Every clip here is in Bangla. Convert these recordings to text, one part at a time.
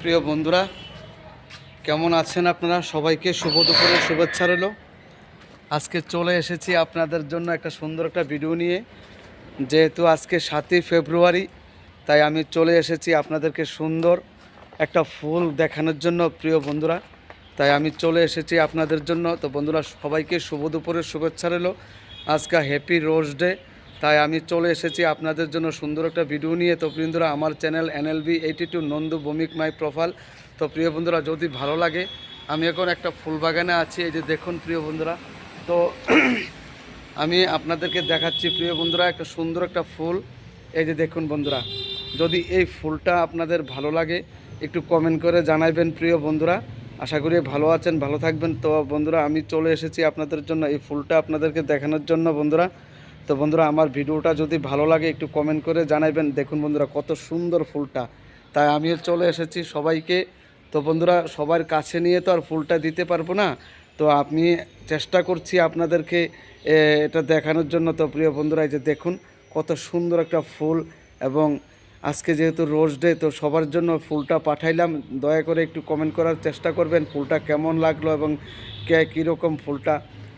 প্রিয় বন্ধুরা, কেমন আছেন আপনারা? সবাইকে শুভ দুপুরের শুভেচ্ছা রইল। আজকে চলে এসেছি আপনাদের জন্য একটা সুন্দর একটা ভিডিও নিয়ে। যেহেতু আজকে 7ই ফেব্রুয়ারি, তাই আমি চলে এসেছি আপনাদেরকে সুন্দর একটা ফুল দেখানোর জন্য। প্রিয় বন্ধুরা, তাই আমি চলে এসেছি আপনাদের জন্য। তো বন্ধুরা, সবাইকে শুভ দুপুরের শুভেচ্ছা রইল। আজকে হ্যাপি রোজ ডে, তাই আমি চলে এসেছি আপনাদের জন্য সুন্দর একটা ভিডিও নিয়ে। তো বন্ধুরা, আমার channel NLB82 Nandu Bhowmik my profile. তো প্রিয় বন্ধুরা, যদি ভালো লাগে, আমি এখন একটা ফুল বাগানে আছি। এই যে দেখুন প্রিয় বন্ধুরা, তো আমি আপনাদেরকে দেখাচ্ছি প্রিয় বন্ধুরা একটা সুন্দর একটা ফুল। এই যে দেখুন বন্ধুরা, যদি এই ফুলটা আপনাদের ভালো লাগে একটু কমেন্ট করে জানাবেন প্রিয় বন্ধুরা। আশা করি ভালো আছেন, ভালো থাকবেন। তো বন্ধুরা, আমি চলে এসেছি আপনাদের জন্য এই ফুলটা আপনাদেরকে দেখানোর জন্য বন্ধুরা। তো বন্ধুরা, আমার ভিডিওটা যদি ভালো লাগে একটু কমেন্ট করে জানাবেন। দেখুন বন্ধুরা, কত সুন্দর ফুলটা, তাই আমিও চলে এসেছি সবাইকে। তো বন্ধুরা, সবার কাছে নিয়ে তো আর ফুলটা দিতে পারবো না, তো আমি চেষ্টা করছি আপনাদেরকে এটা দেখানোর জন্য। তো প্রিয় বন্ধুরা, এই যে দেখুন কত সুন্দর একটা ফুল, এবং আজকে যেহেতু রোজ ডে, তো সবার জন্য ফুলটা পাঠাইলাম। দয়া করে একটু কমেন্ট করার চেষ্টা করবেন ফুলটা কেমন লাগলো এবং কীরকম ফুলটা।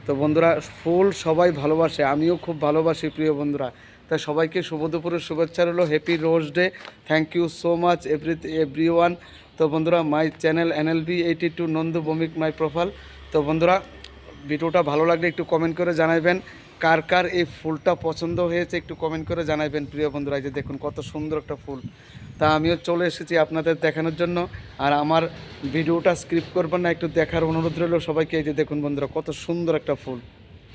তো বন্ধুরা, ফুল সবাই ভালোবাসে, আমিও খুব ভালোবাসি প্রিয় বন্ধুরা। তাই সবাইকে শুভ দুপুরের শুভেচ্ছা রইলো। Happy rose day, thank you so much everyone. তো বন্ধুরা, my channel NLB82 Nandu Bhowmik my profile. তো বন্ধুরা, ভিডিওটা ভালো লাগলে একটু কমেন্ট করে জানাবেন। কার কার এই ফুলটা পছন্দ হয়েছে একটু কমেন্ট করে জানাবেন প্রিয় বন্ধুরা। এই যে দেখুন কত সুন্দর একটা ফুল, তা আমিও চলে এসেছি আপনাদের দেখানোর জন্য। আর আমার ভিডিওটা স্ক্রিপ্ট করবেন না, একটু দেখার অনুরোধ রইল সবাইকে। এই যে দেখুন বন্ধুরা, কত সুন্দর একটা ফুল।